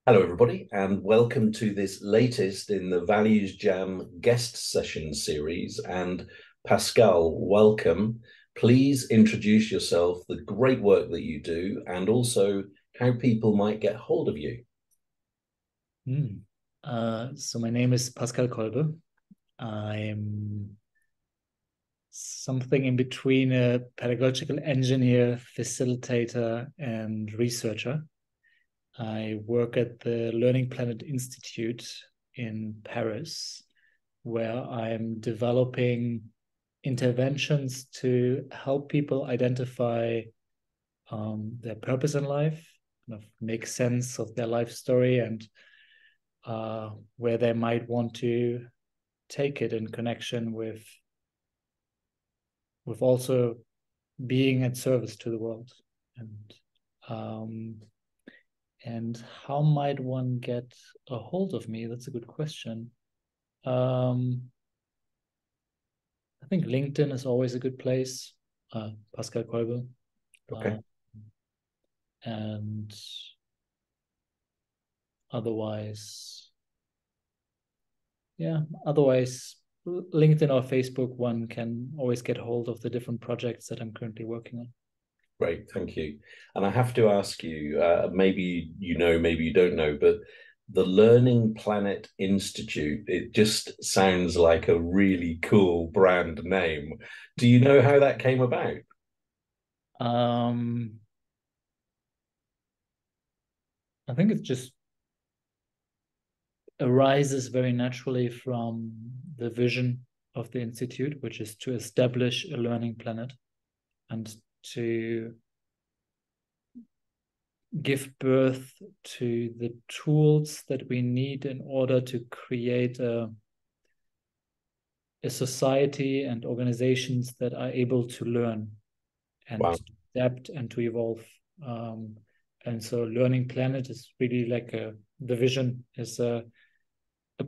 Hello, everybody, and welcome to this latest in the ValuesJam guest session series. And Pascal, welcome. Please introduce yourself, the great work that you do, and also how people might get hold of you. So my name is Pascal Kolbe. I'm something in between a pedagogical engineer, facilitator, and researcher. I work at the Learning Planet Institute in Paris, where I'm developing interventions to help people identify their purpose in life, kind of make sense of their life story, and where they might want to take it in connection with also being at service to the world. And how might one get a hold of me? That's a good question. I think LinkedIn is always a good place. Pascal Kolbe. Okay. And otherwise, LinkedIn or Facebook, one can always get hold of the different projects that I'm currently working on. Great, thank you. And I have to ask you, maybe you know, maybe you don't know, but the Learning Planet Institute, it just sounds like a really cool brand name. Do you know how that came about? I think it just arises very naturally from the vision of the Institute, which is to establish a learning planet and to give birth to the tools that we need in order to create a society and organizations that are able to learn and Wow. to adapt and to evolve. And so Learning Planet is really like the vision is a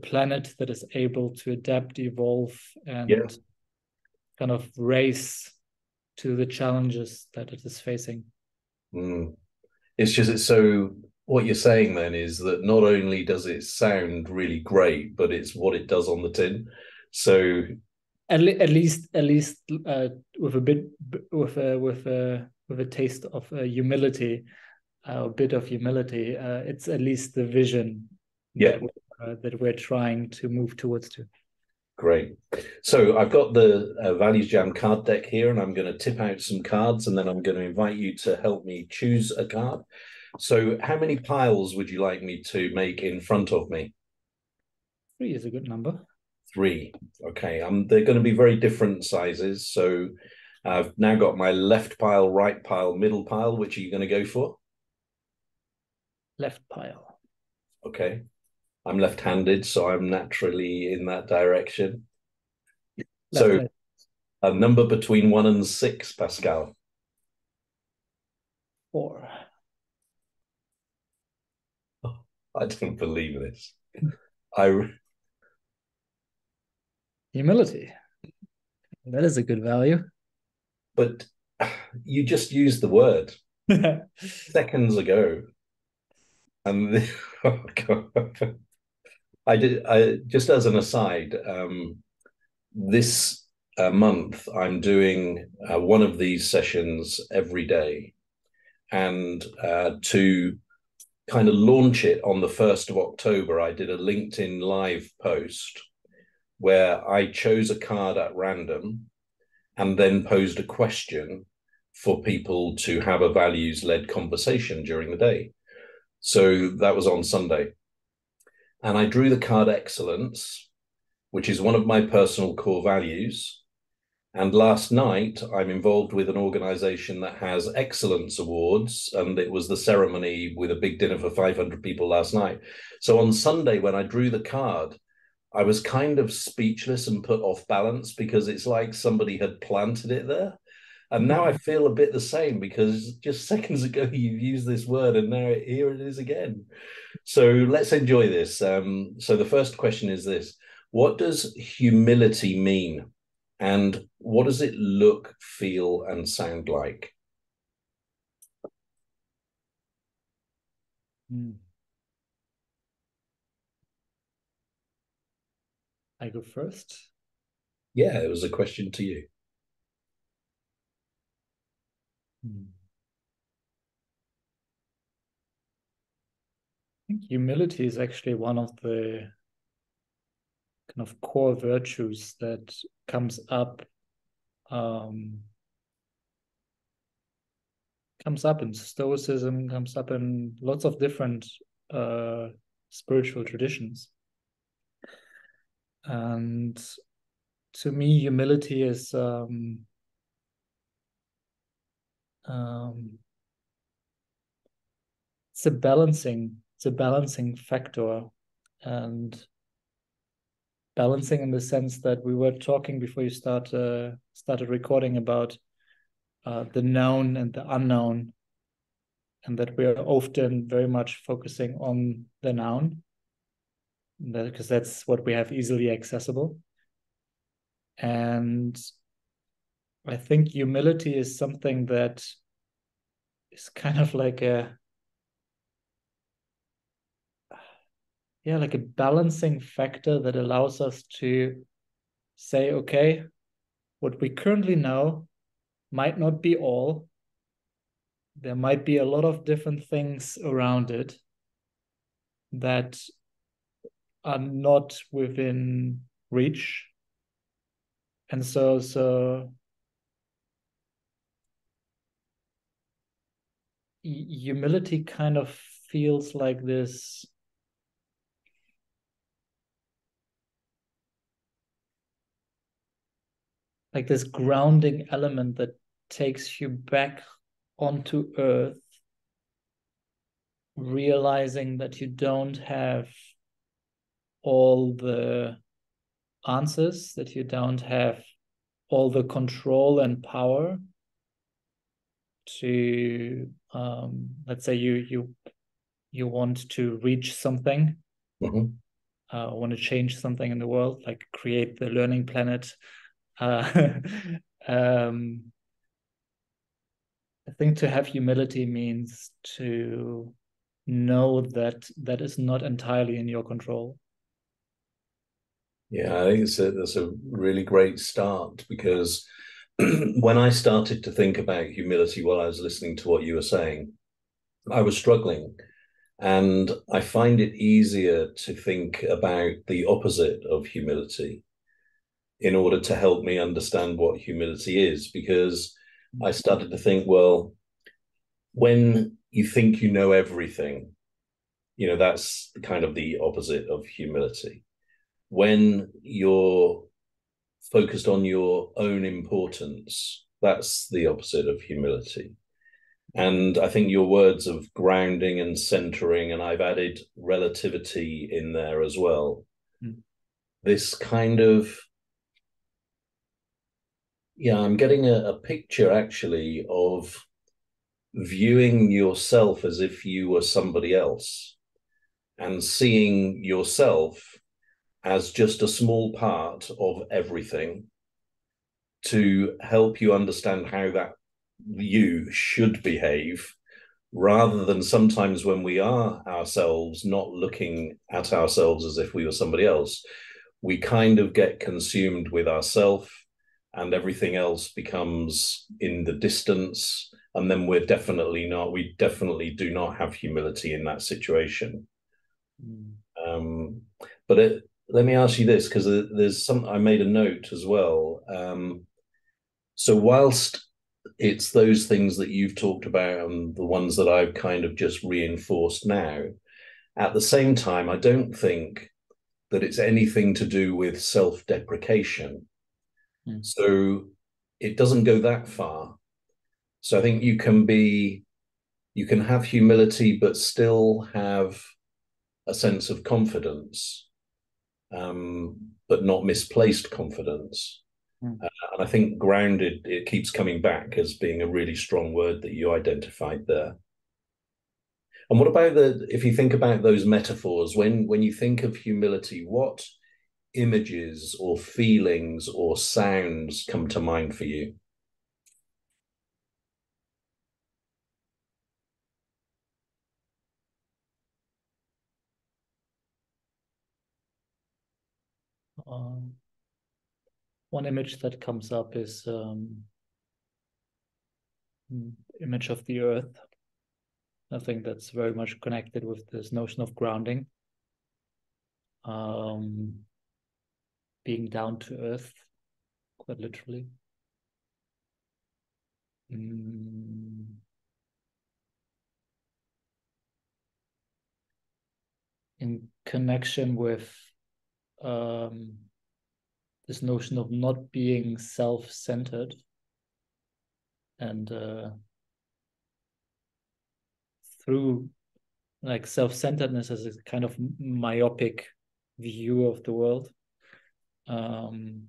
planet that is able to adapt, evolve, Yeah. and kind of race to the challenges that it is facing. Mm. It's so what you're saying then is that not only does it sound really great, but it's what it does on the tin. So At least with a bit with a taste of humility, a bit of humility. It's at least the vision yeah, that we're trying to move towards. To great. So I've got the Values Jam card deck here, and I'm going to tip out some cards, and then I'm going to invite you to help me choose a card. So how many piles would you like me to make in front of me? 3 is a good number. Three. Okay. They're going to be very different sizes. So I've now got my left pile, right pile, middle pile. Which are you going to go for? Left pile. Okay. I'm left-handed, so I'm naturally in that direction. So Left. a number between 1 and 6, Pascal. 4. Oh, I don't believe this. I Humility. That is a good value. but you just used the word seconds ago, and oh God. I did. I just as an aside, this month I'm doing one of these sessions every day, and to kind of launch it on the 1st of October, I did a LinkedIn live post where I chose a card at random and then posed a question for people to have a values led conversation during the day. So that was on Sunday. And I drew the card excellence, which is one of my personal core values. And last night, I'm involved with an organization that has excellence awards, and it was the ceremony with a big dinner for 500 people last night. So on Sunday, when I drew the card, I was kind of speechless and put off balance because it's like somebody had planted it there. And now I feel a bit the same because just seconds ago you've used this word and now here it is again. So let's enjoy this. So the first question is this: what does humility mean? And what does it look, feel, and sound like? Hmm. I go first? Yeah, it was a question to you. I think humility is actually one of the kind of core virtues that comes up in Stoicism, comes up in lots of different spiritual traditions. And to me, humility is it's a balancing factor, and balancing in the sense that we were talking before you started recording about the known and the unknown, and that we are often very much focusing on the noun, because that's what we have easily accessible. And I think humility is something that is kind of like a balancing factor that allows us to say, okay, what we currently know might not be all. There might be a lot of different things around it that are not within reach. And so humility kind of feels like this grounding element that takes you back onto earth, realizing that you don't have all the answers, that you don't have all the control and power to let's say you want to reach something, want to change something in the world, like create the learning planet. I think to have humility means to know that that is not entirely in your control. Yeah, I think that's a really great start, because when I started to think about humility while I was listening to what you were saying, I was struggling. And I find it easier to think about the opposite of humility in order to help me understand what humility is, because I started to think, well, when you think you know everything, that's kind of the opposite of humility. When you're focused on your own importance, that's the opposite of humility. And I think your words of grounding and centering, and I've added relativity in there as well. This kind of, I'm getting a picture actually of viewing yourself as if you were somebody else, and seeing yourself as just a small part of everything, to help you understand how that you should behave, rather than sometimes when we are ourselves, not looking at ourselves as if we were somebody else, we kind of get consumed with ourself, and everything else becomes in the distance. And then we definitely do not have humility in that situation. But let me ask you this, because there's I made a note as well. So whilst it's those things that you've talked about and the ones that I've kind of just reinforced now, at the same time, I don't think that it's anything to do with self-deprecation. So it doesn't go that far. So I think you can have humility, but still have a sense of confidence, but not misplaced confidence. And I think grounded, it keeps coming back as being a really strong word that you identified there. And what about if you think about those metaphors, when you think of humility, what images or feelings or sounds come to mind for you? One image that comes up is image of the earth. I think that's very much connected with this notion of grounding, being down to earth, quite literally. In connection with this notion of not being self-centered and through like self-centeredness as a kind of myopic view of the world. Then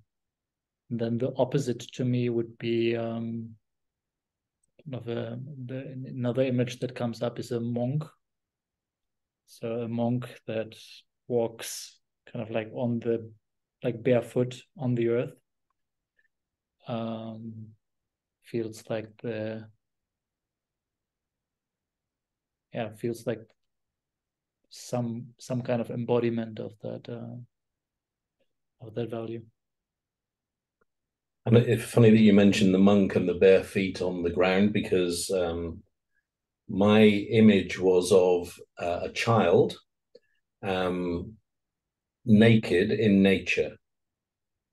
the opposite to me would be another image that comes up is a monk. So a monk that walks kind of like on the barefoot on the earth. Feels like some kind of embodiment of that value. And it's funny that you mentioned the monk and the bare feet on the ground, because my image was of a child naked in nature.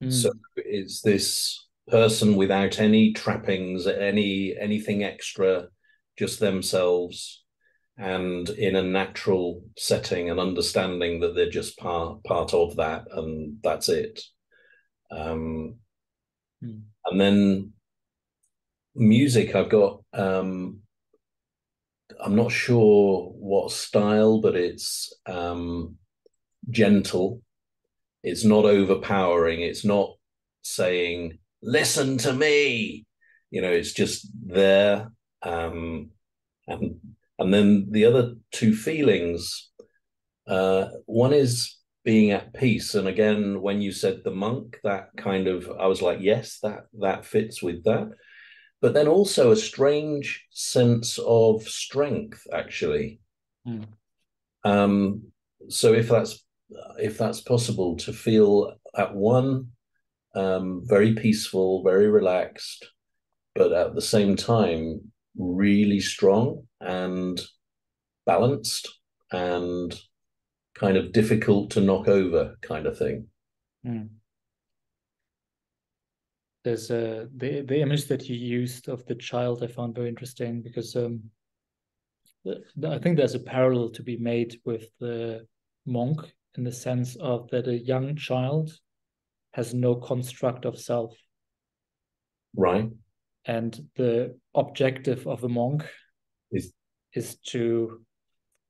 So it's this person without any trappings, anything extra, just themselves, and in a natural setting, and understanding that they're just part of that, and that's it. And then music, I've got I'm not sure what style, but it's gentle. It's not overpowering. It's not saying, listen to me. It's just there. And then the other two feelings, one is being at peace. And again, when you said the monk, that kind of, I was like, yes, that fits with that. But then also a strange sense of strength, actually. So if that's possible, to feel at one, very peaceful, very relaxed, but at the same time really strong and balanced and kind of difficult to knock over kind of thing. There's the image that you used of the child I found very interesting, because I think there's a parallel to be made with the monk, in the sense of that a young child has no construct of self. Right. And the objective of a monk is to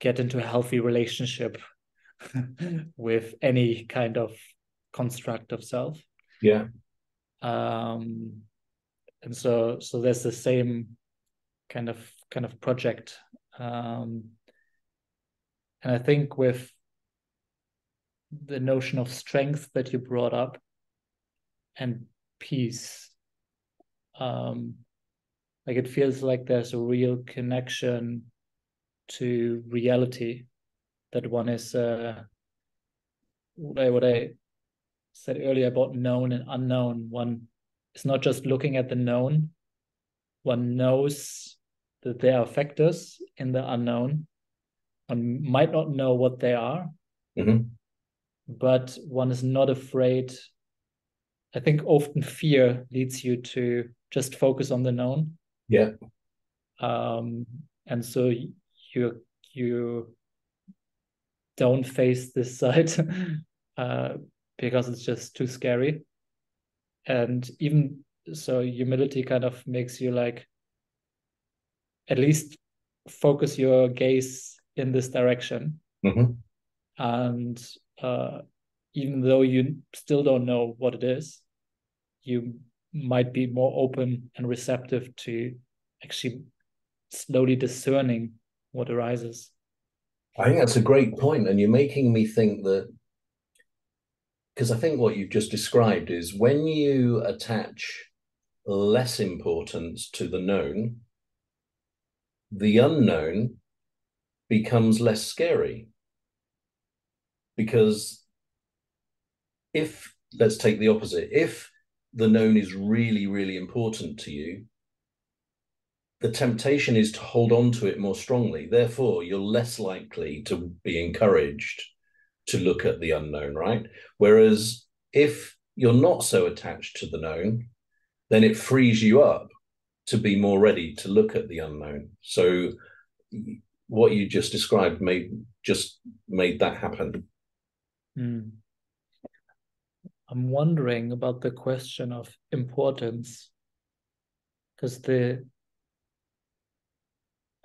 get into a healthy relationship with any kind of construct of self. Yeah. And so there's the same kind of project. And I think with the notion of strength that you brought up and peace, like it feels like there's a real connection to reality, that one is what I said earlier about known and unknown. One is not just looking at the known, one knows that there are factors in the unknown. One might not know what they are, but one is not afraid. I think often fear leads you to just focus on the known. Yeah. And so you don't face this side because it's just too scary. And even so, humility kind of makes you like at least focus your gaze in this direction. And even though you still don't know what it is, you might be more open and receptive to actually slowly discerning what arises. I think that's a great point. And you're making me think that, because I think what you've just described is when you attach less importance to the known, the unknown becomes less scary. Because if let's take the opposite. If the known is really, really important to you, the temptation is to hold on to it more strongly. Therefore, you're less likely to be encouraged to look at the unknown, right? Whereas if you're not so attached to the known, then it frees you up to be more ready to look at the unknown. So what you just described made that happen. I'm wondering about the question of importance, because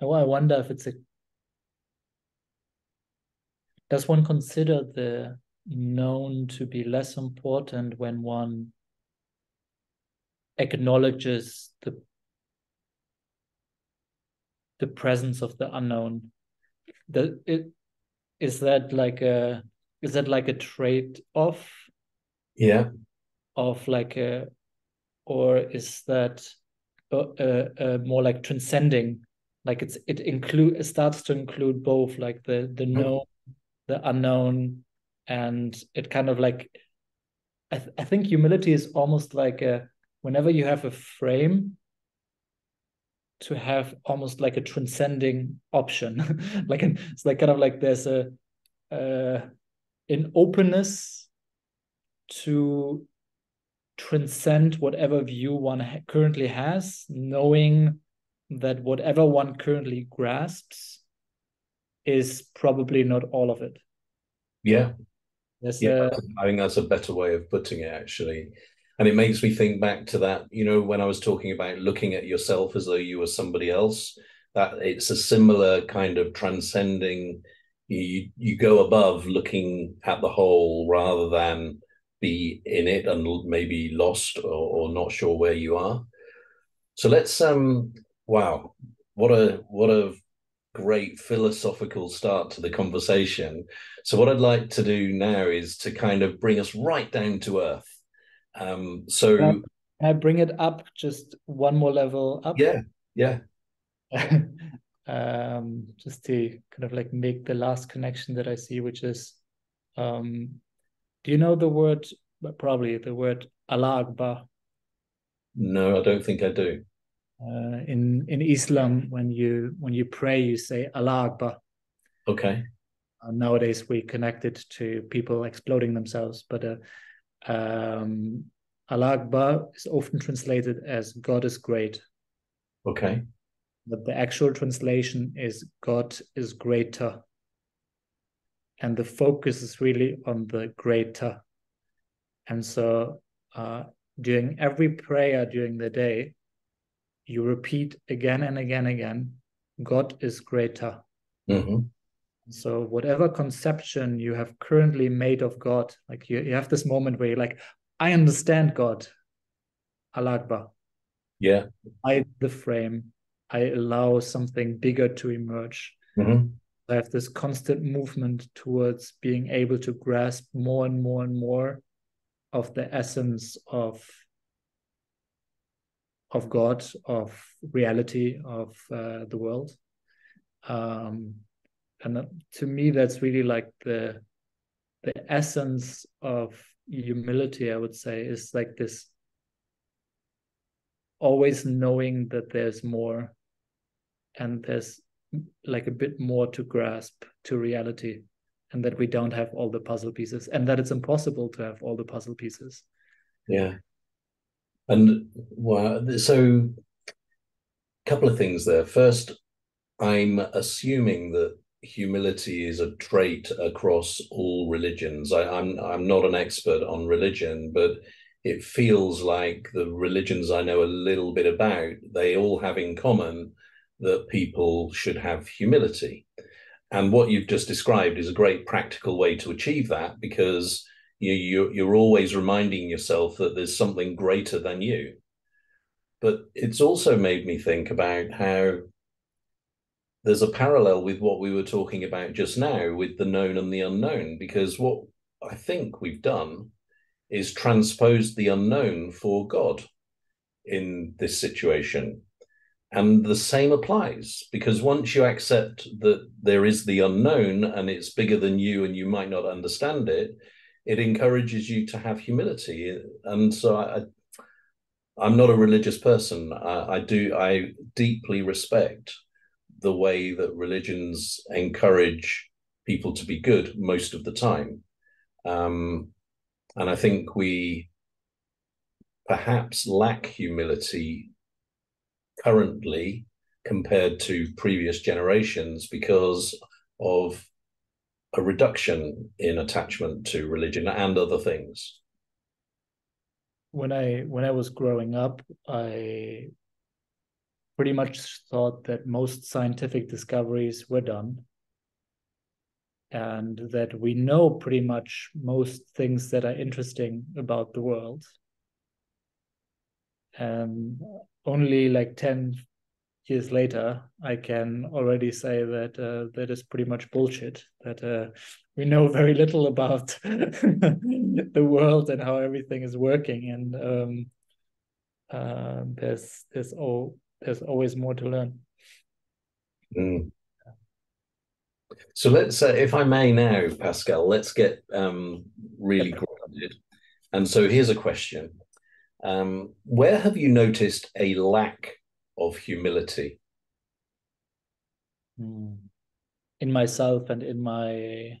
I wonder if does one consider the known to be less important when one acknowledges the presence of the unknown? Is that like a trade-off? Yeah. Of like or is that more like transcending? Like it starts to include both, like the known, the unknown, and it kind of like I think humility is almost like whenever you have a frame, to have almost like a transcending option. It's like kind of like there's an openness to transcend whatever view one currently has, knowing that whatever one currently grasps is probably not all of it. Yeah. I think that's a better way of putting it, actually. And it makes me think back to that, when I was talking about looking at yourself as though you were somebody else, that it's a similar kind of transcending. You go above looking at the whole rather than be in it and maybe lost or not sure where you are. So let's wow, what a great philosophical start to the conversation. So what I'd like to do now is to kind of bring us right down to earth. So can I bring it up just one more level up? Yeah. Just to kind of like make the last connection that I see, which is, do you know the word, probably the word Allah Akbar? No, I don't think I do. In Islam, when you pray, you say Allah Akbar. Okay. Nowadays, we connect it to people exploding themselves, but Allah Akbar is often translated as God is great. Okay. But the actual translation is God is greater. And the focus is really on the greater. And so during every prayer during the day, you repeat again and again and again, God is greater. Mm-hmm. So whatever conception you have currently made of God, like you have this moment where you're like, I understand God, Allah Akbar. Yeah. The frame, I allow something bigger to emerge. Mm-hmm. I have this constant movement towards being able to grasp more and more and more of the essence of God, of reality, of the world. And to me, that's really like the essence of humility, I would say, is like this always knowing that there's more and there's like a bit more to grasp to reality, and that we don't have all the puzzle pieces, and that it's impossible to have all the puzzle pieces. Yeah. And so a couple of things there. First, I'm assuming that humility is a trait across all religions. I'm not an expert on religion, but it feels like the religions I know a little bit about, they all have in common that people should have humility. And what you've just described is a great practical way to achieve that, because you're always reminding yourself that there's something greater than you. But it's also made me think about how there's a parallel with what we were talking about just now with the known and the unknown, because what I think we've done is transposed the unknown for God in this situation. And the same applies, because once you accept that there is the unknown and it's bigger than you and you might not understand it, it encourages you to have humility. And so I'm not a religious person. I deeply respect the way that religions encourage people to be good most of the time. And I think we perhaps lack humility currently compared to previous generations because of a reduction in attachment to religion and other things. When I was growing up, I pretty much thought that most scientific discoveries were done and that we know pretty much most things that are interesting about the world. And only like 10 years later, I can already say that that is pretty much bullshit, that we know very little about the world and how everything is working. And there's always more to learn. Mm. So let's, if I may now, Pascal, let's get really grounded. And so here's a question. Where have you noticed a lack of humility? In myself and in my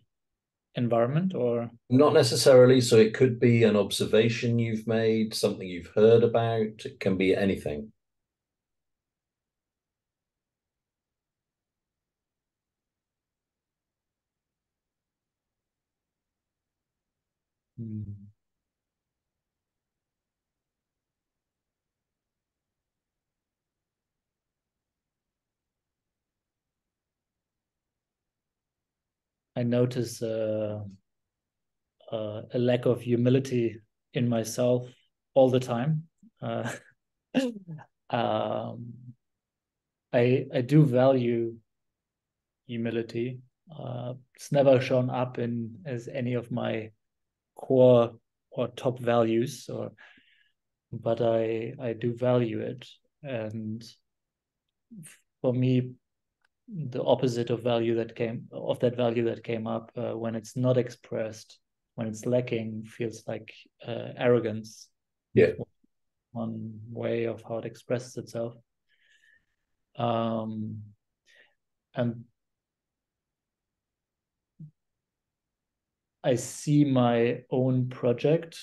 environment, or? Not necessarily. So it could be an observation you've made, something you've heard about. It can be anything. I notice a lack of humility in myself all the time. Um, I do value humility. It's never shown up in as any of my core or top values, but I do value it. And for me, the opposite of that value that came up when it's not expressed, when it's lacking, feels like arrogance. Yeah. One way of how it expresses itself. And I see my own project,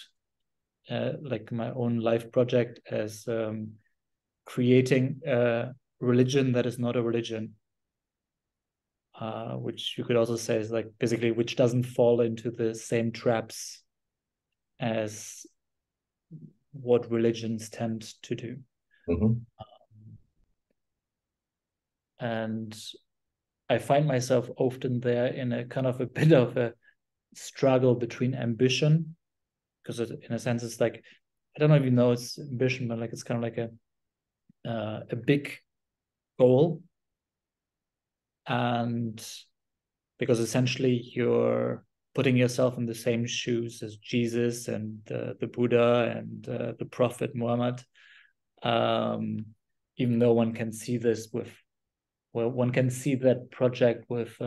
like my own life project, as creating a religion that is not a religion. Which you could also say is like basically which doesn't fall into the same traps as what religions tend to do. Mm-hmm. And I find myself often there in a kind of a bit of a struggle between ambition, because in a sense it's like, I don't know if you know it's ambition, but like it's kind of like a big goal, and because essentially you're putting yourself in the same shoes as Jesus and the Buddha and the Prophet Muhammad, even though one can see this one can see that project with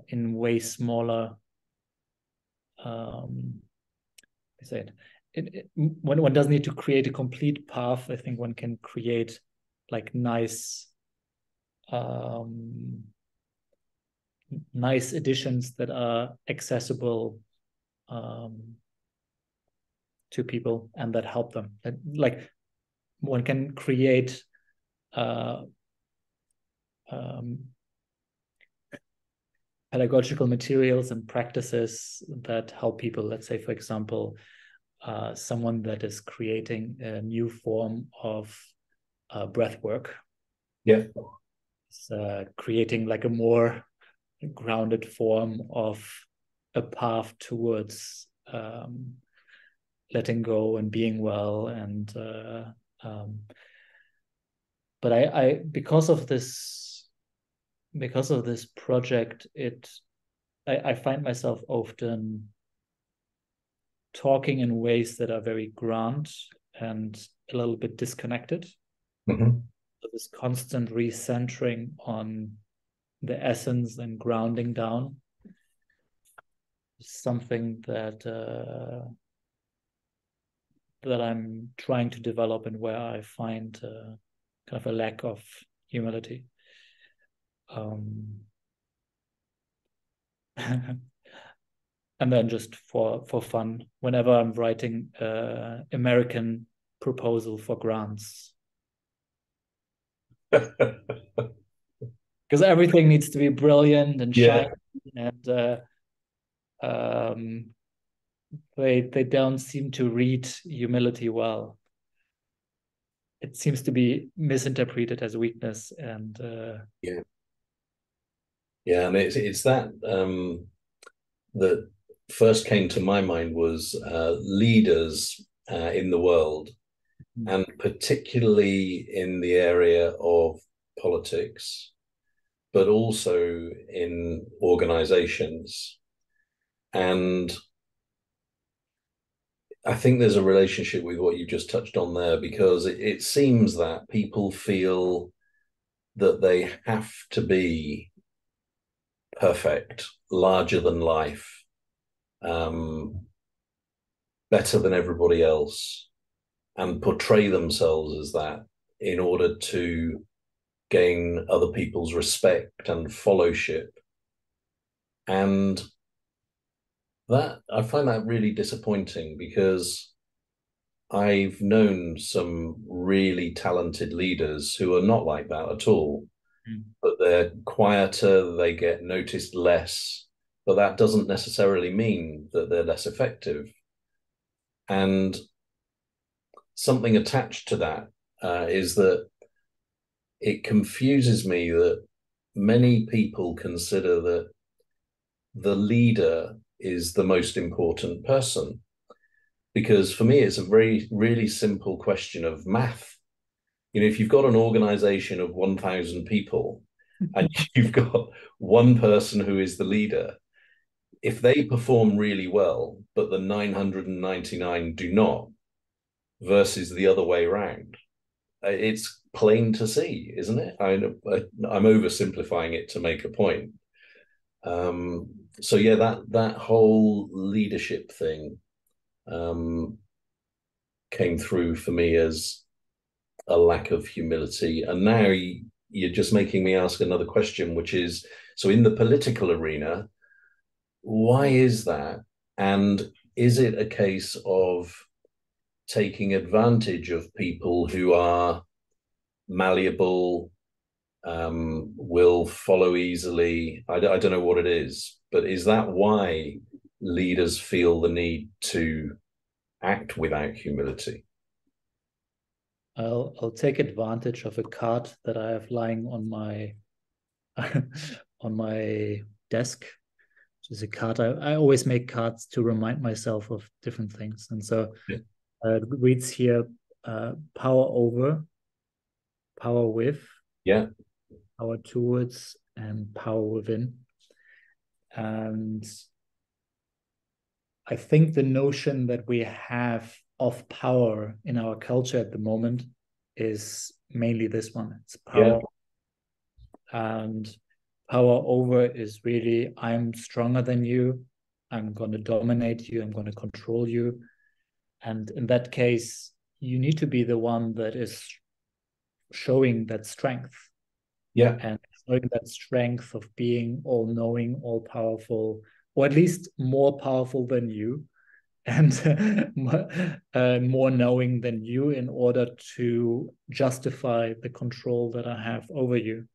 in way smaller. I say when one doesn't need to create a complete path, I think one can create like nice additions that are accessible to people and that help them. Like one can create pedagogical materials and practices that help people. Let's say, for example, someone that is creating a new form of breath work. Yeah. It's creating like a more grounded form of a path towards letting go and being well. And but I because of this project, I find myself often talking in ways that are very grand and a little bit disconnected. Mm-hmm. So this constant recentering on the essence and grounding down. something that that I'm trying to develop, and where I find kind of a lack of humility. And then just for fun, whenever I'm writing American proposal for grants, because everything needs to be brilliant and shiny, and they don't seem to read humility well. It seems to be misinterpreted as weakness, and yeah, and it's that that first came to my mind was leaders in the world, and particularly in the area of politics, but also in organizations. And I think there's a relationship with what you just touched on there, because it seems that people feel that they have to be perfect, larger than life, better than everybody else, and portray themselves as that in order to gain other people's respect and fellowship. And that, I find that really disappointing, because I've known some really talented leaders who are not like that at all, but they're quieter, they get noticed less, but that doesn't necessarily mean that they're less effective. And something attached to that is that it confuses me that many people consider that the leader is the most important person. Because for me, it's a really simple question of math. You know, if you've got an organization of 1,000 people and you've got one person who is the leader, if they perform really well, but the 999 do not, versus the other way around, it's plain to see, isn't it? I'm oversimplifying it to make a point. So yeah, that whole leadership thing came through for me as a lack of humility. And now you're just making me ask another question, which is, so in the political arena, why is that? And is it a case of taking advantage of people who are malleable, will follow easily? I don't know what it is, but is that why leaders feel the need to act without humility? I'll take advantage of a card that I have lying on my on my desk, which is a card. I always make cards to remind myself of different things, and so it reads here: power over, power with, power towards, and power within. And I think the notion that we have of power in our culture at the moment is mainly this one. It's power. And power over is really, I'm stronger than you, I'm going to dominate you, I'm going to control you. And in that case, you need to be the one that is showing that strength. And showing that strength of being all-knowing, all-powerful, or at least more powerful than you, and more knowing than you, in order to justify the control that I have over you.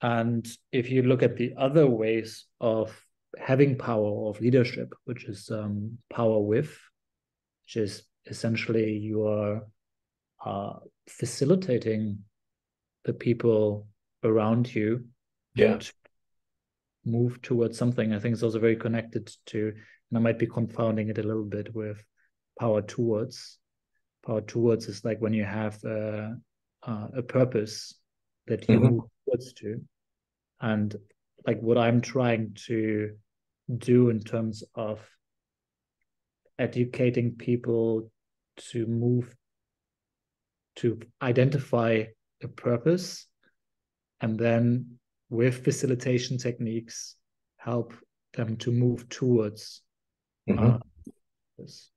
And if you look at the other ways of having power, of leadership, which is power with, which is essentially you are facilitating the people around you to move towards something. I think it's also very connected to, and I might be confounding it a little bit with power towards. Power towards is like when you have a purpose that you move towards to. And like what I'm trying to do in terms of educating people to move, to identify a purpose, and then with facilitation techniques help them to move towards Mm-hmm. this.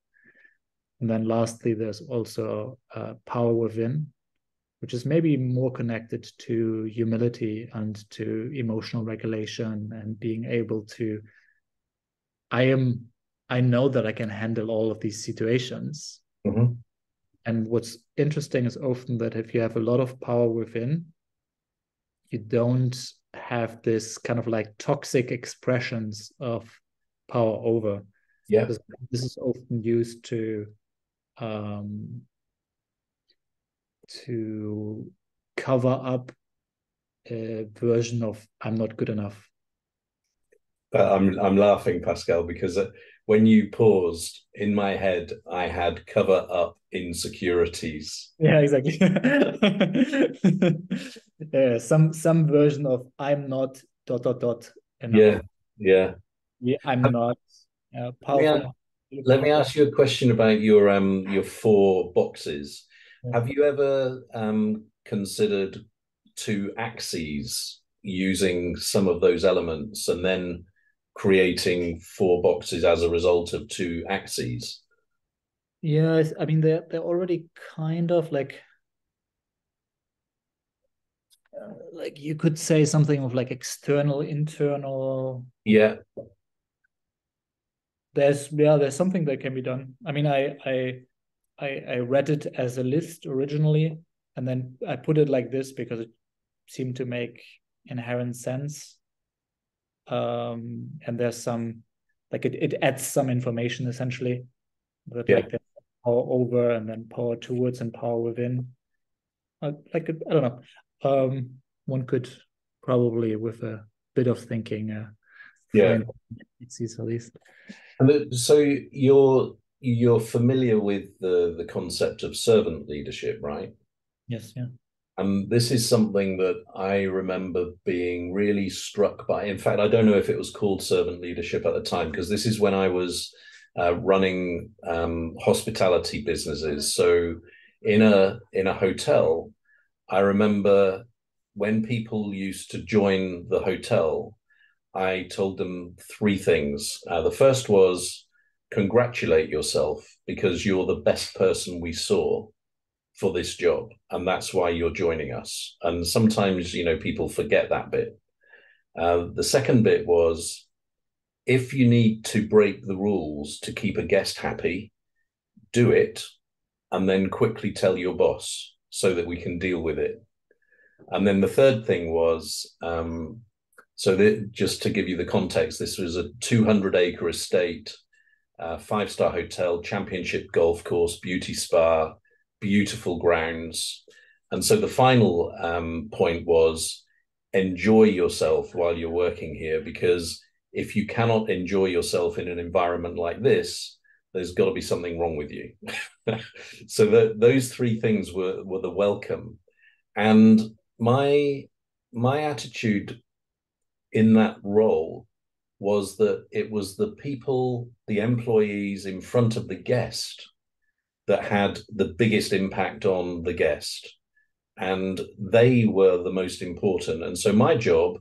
And then lastly, there's also power within, which is maybe more connected to humility and to emotional regulation and being able to, I know that I can handle all of these situations. Mm-hmm. And what's interesting is often that if you have a lot of power within, you don't have this kind of like toxic expressions of power over. Yeah. This is often used to cover up a version of I'm not good enough. I'm laughing, Pascal, because when you paused, in my head, I had cover up insecurities. Yeah, exactly. Yeah, some version of I'm not enough. Yeah, yeah. Yeah, I'm not Let powerful. me, let me ask you a question about your four boxes. Yeah. Have you ever considered two axes using some of those elements and then creating four boxes as a result of two axes? Yeah, I mean they're already kind of like you could say something of like external, internal. Yeah, There's something that can be done. I mean, I read it as a list originally, and then I put it like this because it seemed to make inherent sense. And there's some like it adds some information essentially that yeah. like there's power over and then power towards and power within. Like I don't know. One could probably with a bit of thinking Yeah. find axes at least. And so you're familiar with the concept of servant leadership, right? Yes, yeah. And this is something that I remember being really struck by. In fact, I don't know if it was called servant leadership at the time, because this is when I was running hospitality businesses. So in a hotel, I remember when people used to join the hotel, I told them three things. The first was congratulate yourself because you're the best person we saw for this job, and that's why you're joining us. And sometimes, people forget that bit. The second bit was if you need to break the rules to keep a guest happy, do it, and then quickly tell your boss so that we can deal with it. And then the third thing was just to give you the context, this was a 200-acre estate, five-star hotel, championship golf course, beauty spa, beautiful grounds. And so the final point was enjoy yourself while you're working here, because if you cannot enjoy yourself in an environment like this, there's got to be something wrong with you. So those three things were the welcome. And my attitude in that role was that it was the people, the employees in front of the guest that had the biggest impact on the guest. And they were the most important. And so my job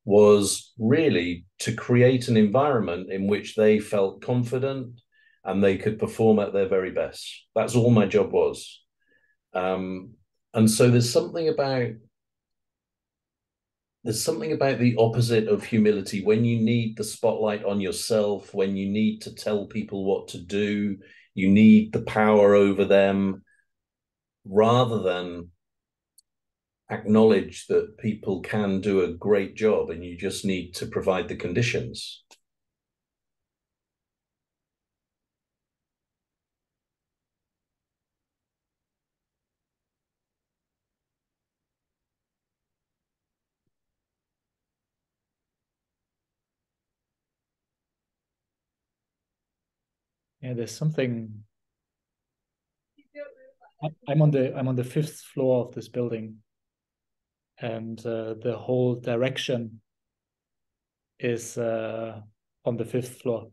was really to create an environment in which they felt confident and they could perform at their very best. That's all my job was. And so there's something about the opposite of humility when you need the spotlight on yourself, when you need to tell people what to do, you need the power over them, rather than acknowledge that people can do a great job and you just need to provide the conditions. Yeah, there's something. I'm on the fifth floor of this building, and the whole direction is on the fifth floor.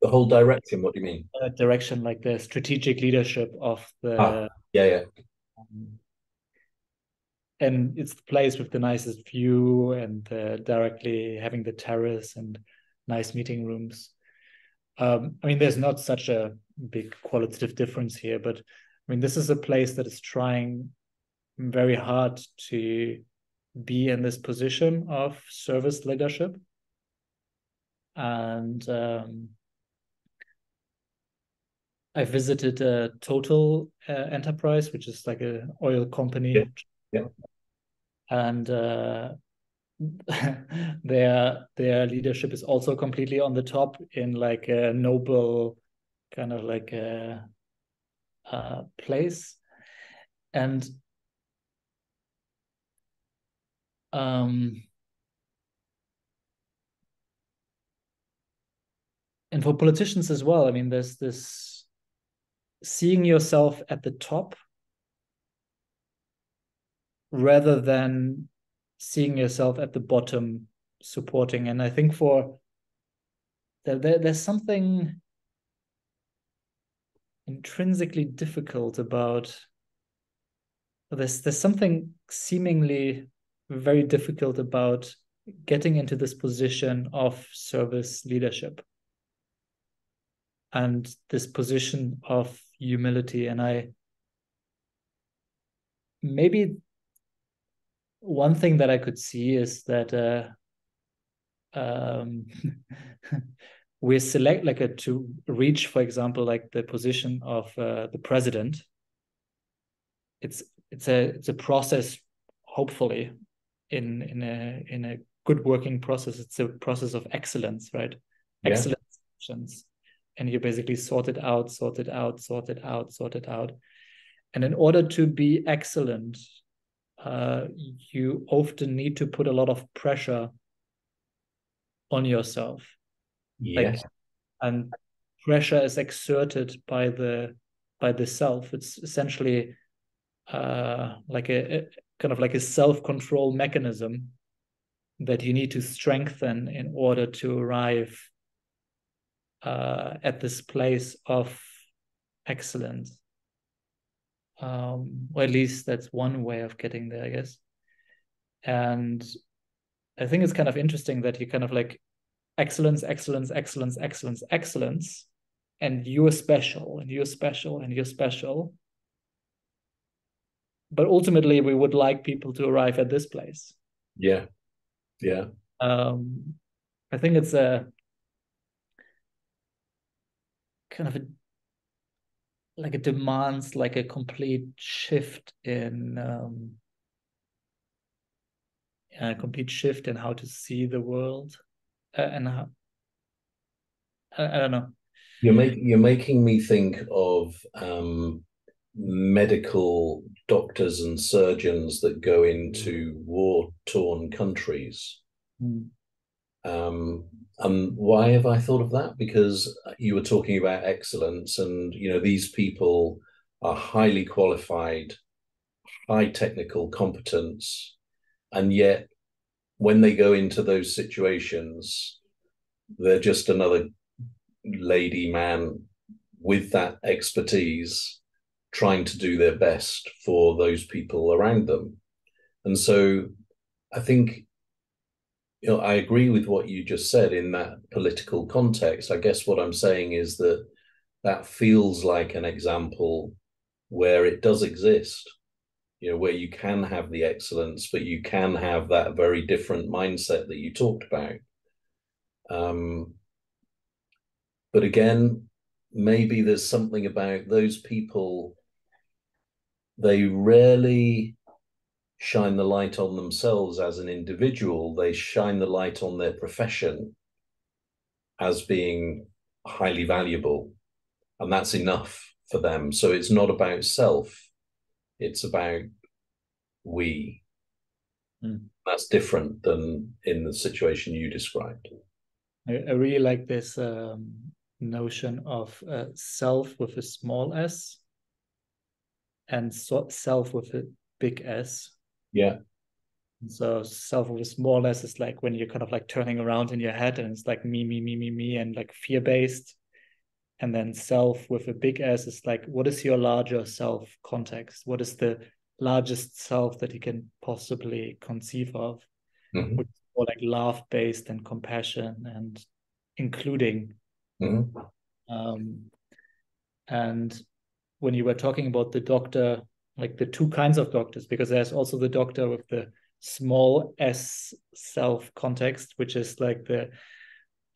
The whole direction, what do you mean? Direction, like the strategic leadership of Ah, the yeah, yeah. um, and it's the place with the nicest view and directly having the terrace and nice meeting rooms. I mean, there's not such a big qualitative difference here, but I mean, this is a place that is trying very hard to be in this position of service leadership. And I visited a Total Enterprise, which is like an oil company. Yeah. And their leadership is also completely on the top in like a noble kind of like a place. And for politicians as well, I mean, there's this seeing yourself at the top rather than seeing yourself at the bottom supporting. And I think there's something intrinsically difficult about, there's something seemingly very difficult about getting into this position of service leadership and this position of humility. And maybe one thing that I could see is that we select like to reach, for example, like the position of the president. It's a process, hopefully, in a good working process. It's a process of excellence, right? Yeah. Excellence. And you basically sort it out. And in order to be excellent, you often need to put a lot of pressure on yourself. Yes. And pressure is exerted by the self. It's essentially like a kind of like a self-control mechanism that you need to strengthen in order to arrive at this place of excellence. Or at least that's one way of getting there, I guess. And I think it's kind of interesting that you kind of like excellence, and you're special. But ultimately, we would like people to arrive at this place. Yeah. I think it's a kind of it demands like a complete shift in how to see the world, and how, I don't know. You're making me think of medical doctors and surgeons that go into war-torn countries. And why have I thought of that? Because you were talking about excellence, and these people are highly qualified, high technical competence, and yet when they go into those situations, they're just another lady man with that expertise trying to do their best for those people around them. And so I think I agree with what you just said in that political context. I guess what I'm saying is that feels like an example where it does exist, where you can have the excellence, but you can have that very different mindset that you talked about. But again, maybe there's something about those people, they rarely shine the light on themselves as an individual. They shine the light on their profession as being highly valuable, and that's enough for them. So it's not about self, it's about we. That's different than in the situation you described. I really like this notion of self with a small s and self with a big S. Yeah. So self with a small s is like when you're kind of like turning around in your head and it's like me, and like fear-based. And then self with a big S is like, what is your larger self context? What is the largest self that he can possibly conceive of, Mm-hmm. which is more like love-based and compassion and including. Mm-hmm. And when you were talking about the doctor, like the two kinds of doctors, because there's also the doctor with the small s self context, which is like the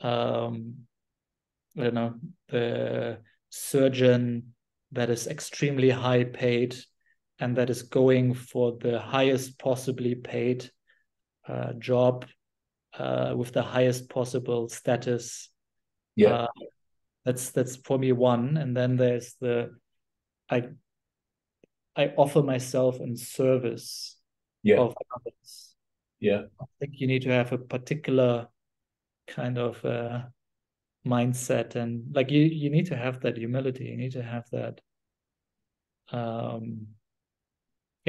I don't know, the surgeon that is extremely high paid and that is going for the highest possibly paid job with the highest possible status. Yeah. That's for me one. And then there's the I offer myself in service Yeah. of others. Yeah. I think you need to have a particular kind of mindset, and like you need to have that humility. You need to have that. Yeah,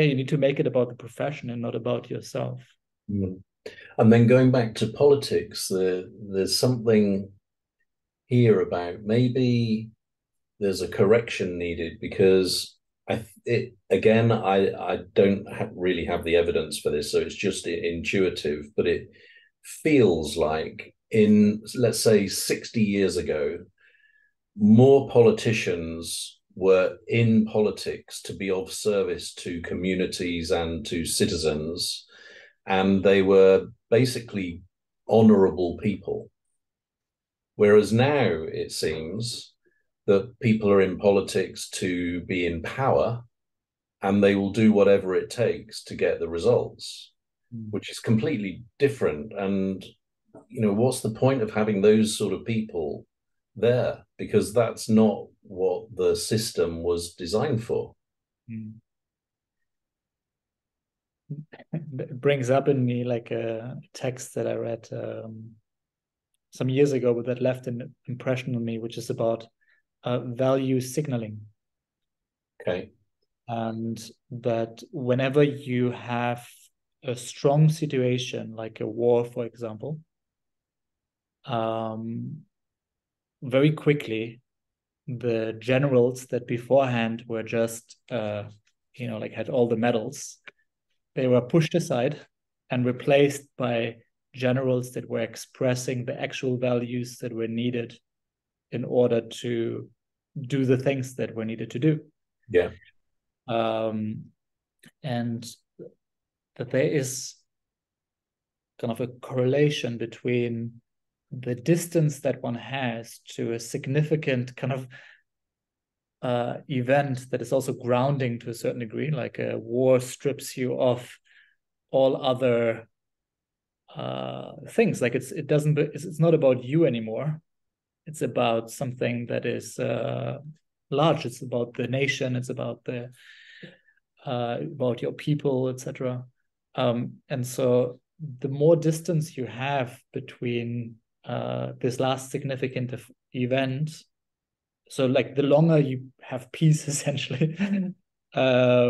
you need to make it about the profession and not about yourself. Mm. And then going back to politics, there's something here about maybe there's a correction needed because I don't really have the evidence for this, so it's just intuitive, but it feels like in, let's say, 60 years ago, more politicians were in politics to be of service to communities and to citizens, and they were basically honorable people. Whereas now it seems that people are in politics to be in power and they will do whatever it takes to get the results, which is completely different. And, what's the point of having those sort of people there? Because that's not what the system was designed for. It brings up in me like a text that I read some years ago, but that left an impression on me, which is about value signaling. Okay. And that whenever you have a strong situation, like a war, for example, very quickly, the generals that beforehand were just, like had all the medals, they were pushed aside and replaced by generals that were expressing the actual values that were needed in order to do the things that were needed to do. Yeah. And that there is kind of a correlation between the distance that one has to a significant kind of event that is also grounding to a certain degree, like a war strips you of all other things. Like it's not about you anymore. It's about something that is large. It's about the nation. It's about about your people, etc. And so the more distance you have between this last significant event, so like the longer you have peace, essentially, the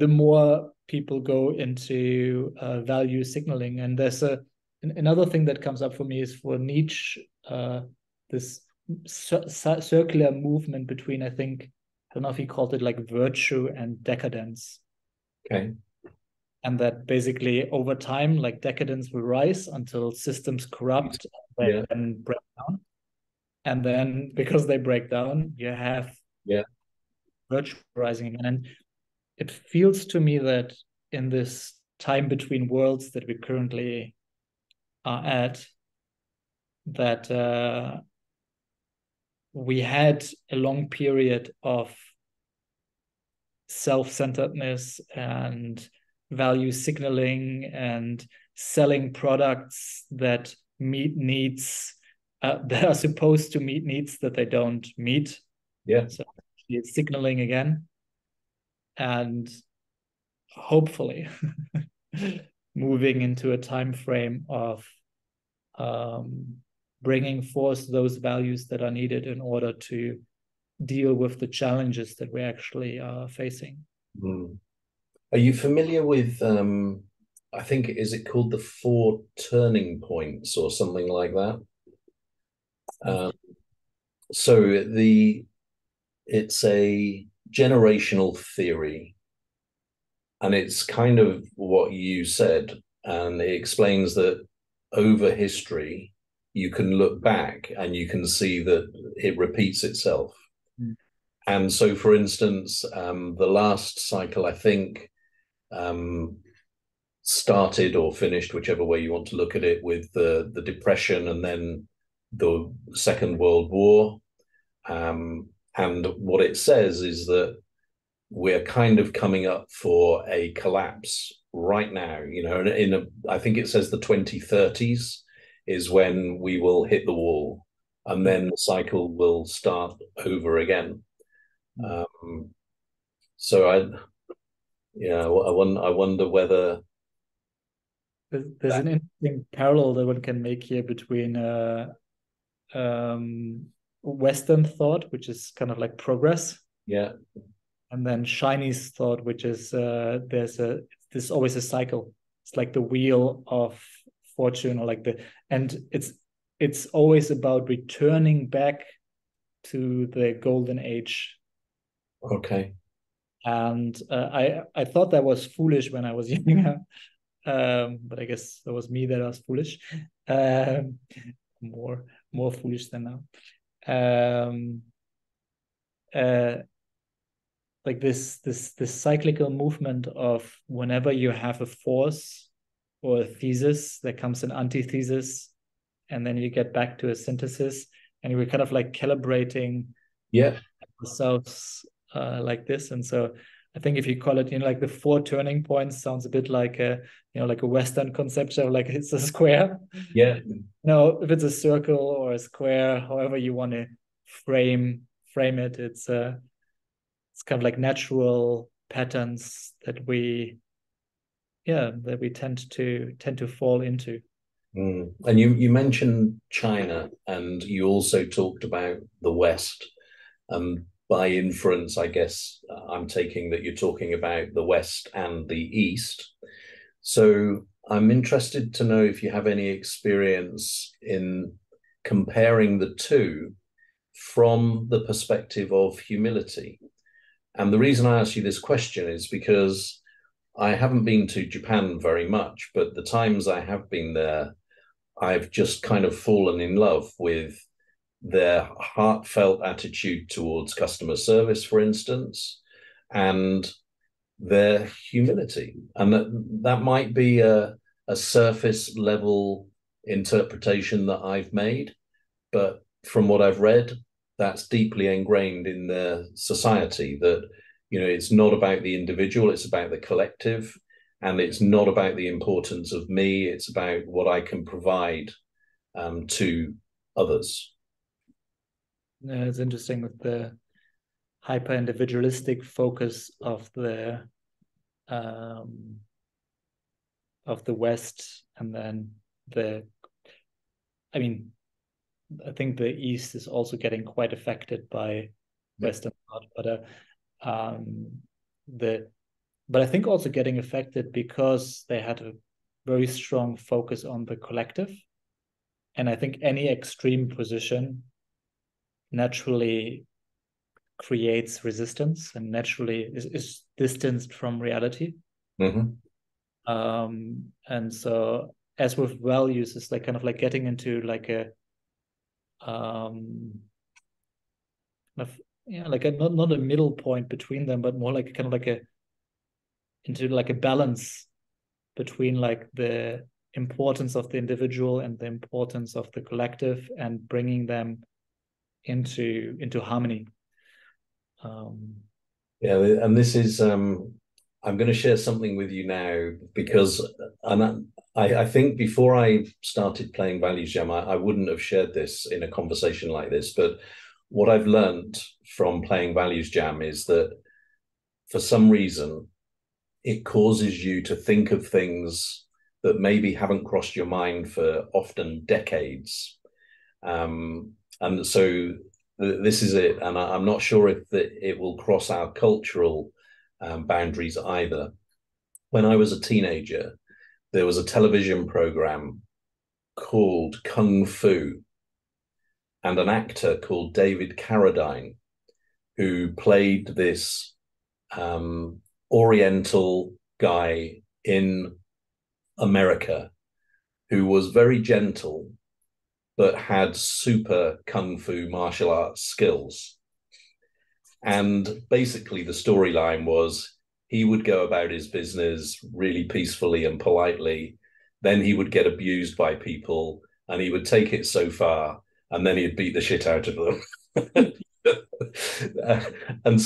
more people go into value signaling. And there's another thing that comes up for me is for Nietzsche, this circular movement between, I don't know if he called it like virtue and decadence. Okay. And that basically over time, like decadence will rise until systems corrupt and break down. And then because they break down, you have virtue rising again. And it feels to me that in this time between worlds that we currently are at, that we had a long period of self-centeredness and value signaling and selling products that meet needs that are supposed to meet needs that they don't meet. Yeah. So it's signaling again. And hopefully moving into a time frame of bringing forth those values that are needed in order to deal with the challenges that we actually are facing. Are you familiar with, I think, is it called the Four Turning Points or something like that? So it's a generational theory, and it's kind of what you said, and it explains that over history, you can look back and you can see that it repeats itself. Mm. And so, for instance, the last cycle, I think, started or finished, whichever way you want to look at it, with the Depression and then the Second World War. And what it says is that we're kind of coming up for a collapse right now. You know, I think it says the 2030s is when we will hit the wall, and then the cycle will start over again. So I wonder whether there's an interesting parallel that one can make here between Western thought, which is kind of like progress, and then Chinese thought, which is there's always a cycle. It's like the wheel of fortune, or and it's always about returning back to the golden age. Okay. And I thought that was foolish when I was younger, but I guess that was me that was foolish, more foolish than now. Like this cyclical movement of whenever you have a force or a thesis, there comes an antithesis, and then you get back to a synthesis, and we're kind of like calibrating ourselves like this. And so I think if you call it, like the 4 turning points, sounds a bit like like a Western conception, like it's a square. Yeah. No, if it's a circle or a square, however you want to frame it, it's kind of like natural patterns that we tend to fall into. And you mentioned China, and you also talked about the West. By inference, I guess I'm taking that you're talking about the West and the East. So I'm interested to know if you have any experience in comparing the two from the perspective of humility. And the reason I ask you this question is because I haven't been to Japan very much, but the times I have been there, I've just kind of fallen in love with their heartfelt attitude towards customer service, for instance, and their humility. And that might be a surface level interpretation that I've made, but from what I've read, that's deeply ingrained in their society, that it's not about the individual, it's about the collective, and it's not about the importance of me, it's about what I can provide to others. Yeah, it's interesting with the hyper individualistic focus of the West, and then I think the East is also getting quite affected by Western thought, but I think also getting affected because they had a very strong focus on the collective, and I think any extreme position naturally creates resistance and naturally is distanced from reality. And so, as with values, it's like kind of like getting into like a like not a middle point between them, but more like kind of like into like a balance between like the importance of the individual and the importance of the collective, and bringing them into harmony. And this is I'm going to share something with you now, because I think before I started playing ValuesJam, I wouldn't have shared this in a conversation like this. But what I've learned from playing ValuesJam is that for some reason, it causes you to think of things that maybe haven't crossed your mind for often decades. And so this is it. And I'm not sure if it will cross our cultural boundaries either. When I was a teenager, there was a television program called Kung Fu, and an actor called David Carradine. who played this Oriental guy in America who was very gentle but had super kung fu martial arts skills. And basically the storyline was he would go about his business really peacefully and politely. Then he would get abused by people and he would take it so far and then he'd beat the shit out of them. And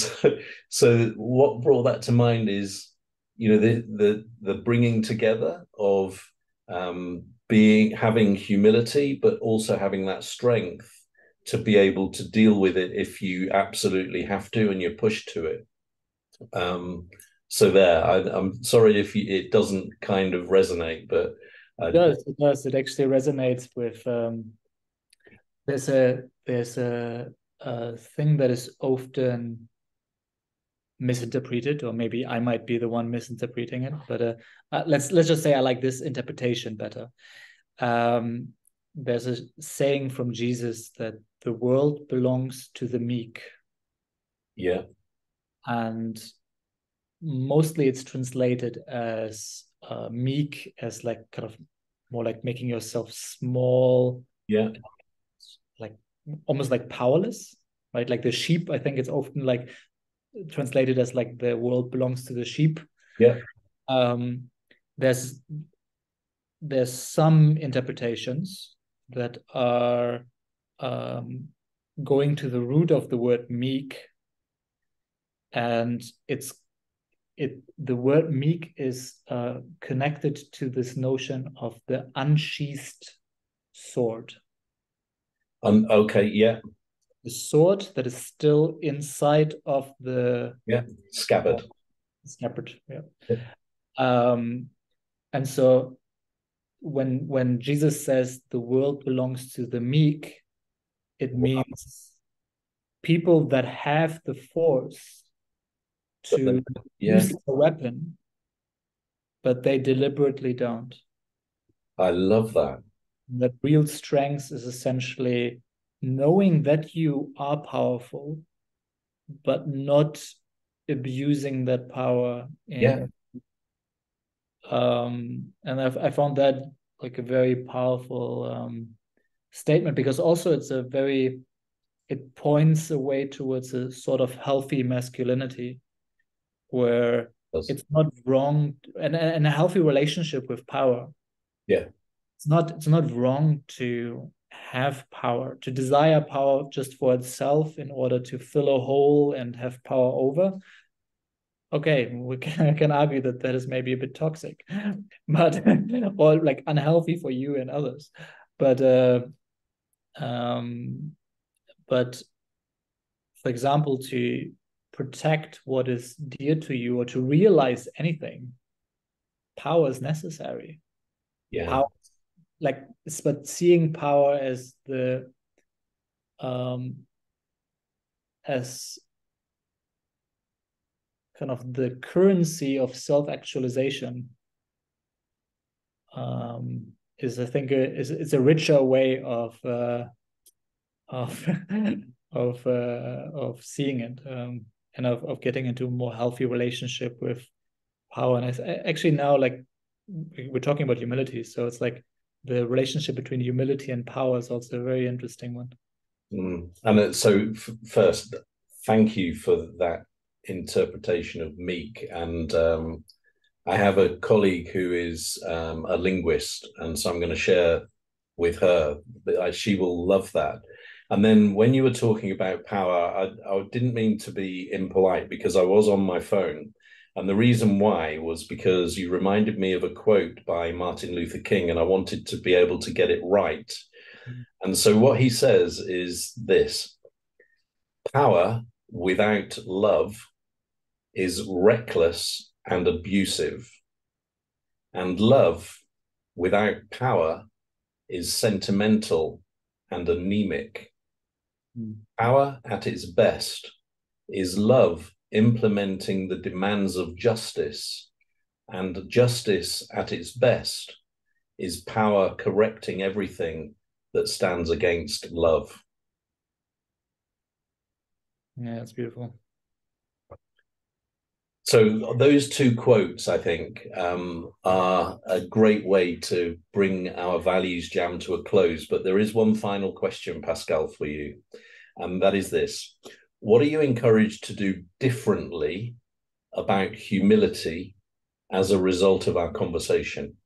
so what brought that to mind is, you know, the bringing together of having humility, but also having that strength to be able to deal with it if you absolutely have to and you're pushed to it. So I'm sorry if it doesn't kind of resonate, but it does. It does. It actually resonates with. There's a thing that is often misinterpreted, or maybe I might be the one misinterpreting it. But let's just say I like this interpretation better. There's a saying from Jesus that the world belongs to the meek. Yeah. And mostly it's translated as meek, as like kind of more like making yourself small. Yeah. Like almost like powerless, right? Like the sheep, I think it's often like translated as like the world belongs to the sheep. Yeah. There's some interpretations that are going to the root of the word meek, and the word meek is connected to this notion of the unsheathed sword. Okay, yeah. The sword that is still inside of the scabbard. Yeah. And so when Jesus says the world belongs to the meek, it means people that have the force to use a weapon, but they deliberately don't. I love that. That real strength is essentially knowing that you are powerful, but not abusing that power. And I found that like a very powerful statement, because also it points a way towards a sort of healthy masculinity, where it's not wrong, and a healthy relationship with power. Yeah. It's not wrong to have power, to desire power just for itself in order to fill a hole and have power over. Okay, I can argue that is maybe a bit toxic, but or like unhealthy for you and others. But for example, to protect what is dear to you or to realize anything, power is necessary. Yeah. Power, but seeing power as as kind of the currency of self-actualization is, I think, it's a richer way of seeing it, and of getting into a more healthy relationship with power. And actually now, like, we're talking about humility, so it's like the relationship between humility and power is also a very interesting one. And so first, thank you for that interpretation of meek. And I have a colleague who is a linguist, and so I'm going to share with her. She will love that. And then when you were talking about power, I didn't mean to be impolite, because I was on my phone. And the reason why was because you reminded me of a quote by Martin Luther King, and I wanted to be able to get it right. And so what he says is this: power without love is reckless and abusive, and love without power is sentimental and anemic. Power at its best is love implementing the demands of justice, and justice at its best is power correcting everything that stands against love. Yeah, it's beautiful. So those two quotes, I think, are a great way to bring our values jam to a close. But there is one final question, Pascal, for you, and that is this. What are you encouraged to do differently about humility as a result of our conversation?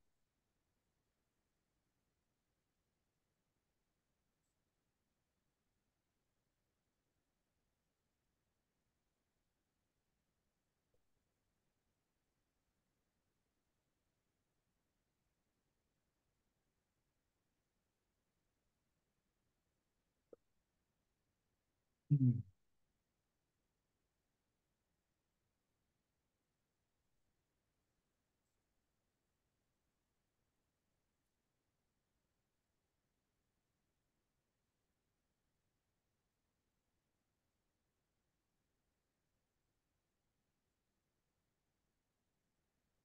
Mm.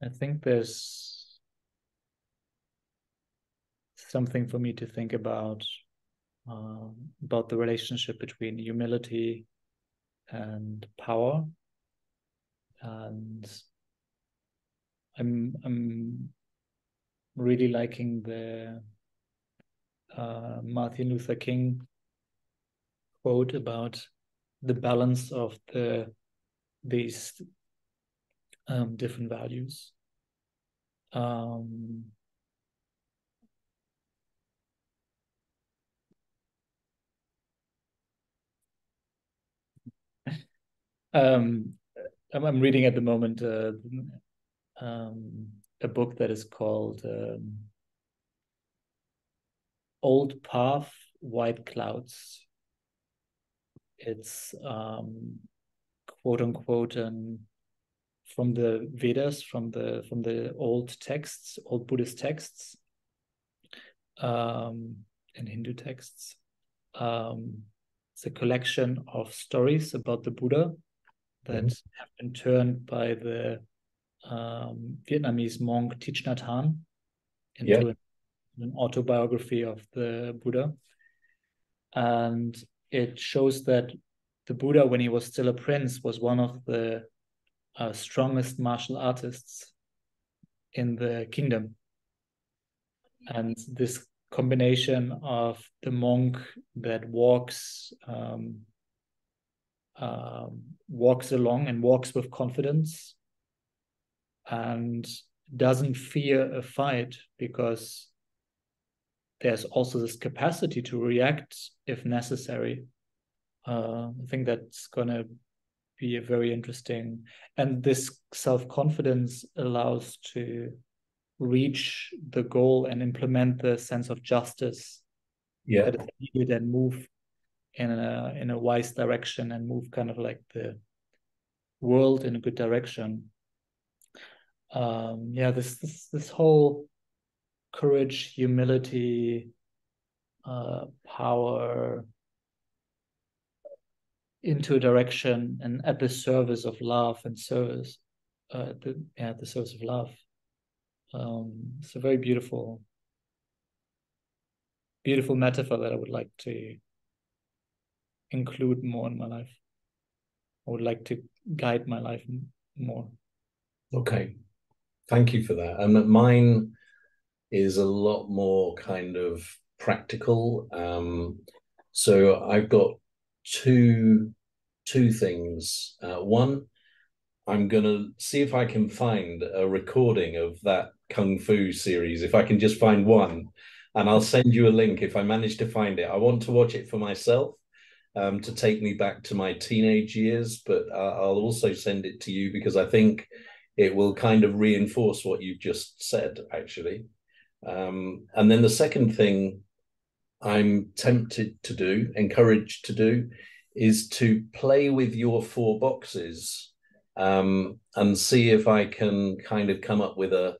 I think there's something for me to think about the relationship between humility and power. And I'm really liking the Martin Luther King quote about the balance of these different values. Um, um, I'm reading at the moment a book that is called Old Path, White Clouds. It's quote unquote from the Vedas, from the old texts, old Buddhist texts, and Hindu texts. It's a collection of stories about the Buddha that have been turned by the Vietnamese monk Thich Nhat Hanh into an autobiography of the Buddha. And it shows that the Buddha, when he was still a prince, was one of the strongest martial artists in the kingdom. And this combination of the monk that walks along and walks with confidence and doesn't fear a fight, because there's also this capacity to react if necessary. I think that's going to be a very interesting, and this self-confidence allows to reach the goal and implement the sense of justice that is needed and move in a wise direction and move kind of like the world in a good direction. This whole courage, humility, power into a direction and at the service of love and service, the service of love. It's a very beautiful metaphor that I would like to include more in my life. I would like to guide my life more. Okay, thank you for that. And mine is a lot more kind of practical. So I've got two things. One, I'm gonna see if I can find a recording of that Kung Fu series, if I can just find one, and I'll send you a link if I manage to find it. I want to watch it for myself, to take me back to my teenage years, but I'll also send it to you because I think it will kind of reinforce what you've just said, actually. And then the second thing I'm tempted to do, encouraged to do, is to play with your 4 boxes, and see if I can kind of come up with a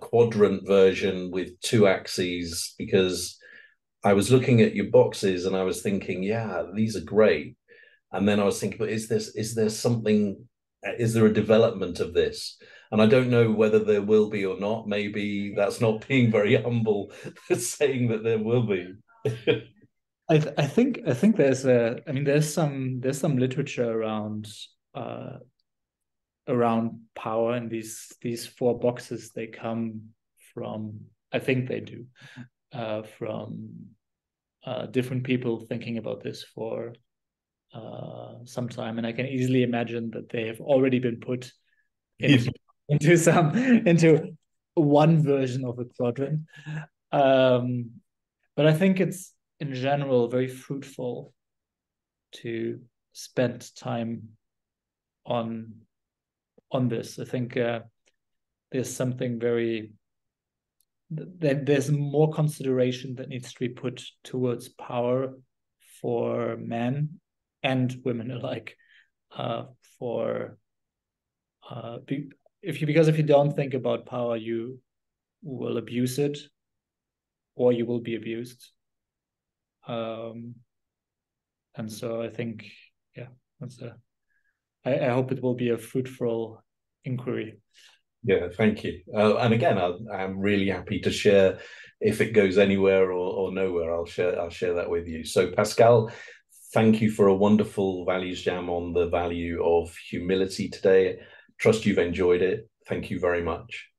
quadrant version with 2 axes, because I was looking at your boxes and I was thinking, yeah, these are great. And then I was thinking, but is there something, is there a development of this? And I don't know whether there will be or not. Maybe that's not being very humble saying that there will be. I think there's some literature around power, and these four boxes, they come from, I think they do, from different people thinking about this for some time, and I can easily imagine that they have already been put into into one version of a quadrant. Um, but I think it's in general very fruitful to spend time on this. I think there's something very there's more consideration that needs to be put towards power for men and women alike. For because if you don't think about power, you will abuse it, or you will be abused. And so I think, yeah, I hope it will be a fruitful inquiry. Yeah, thank you. And again, I'm really happy to share if it goes anywhere or nowhere. I'll share that with you. So, Pascal, thank you for a wonderful values jam on the value of humility today. Trust you've enjoyed it. Thank you very much.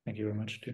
Thank you very much too.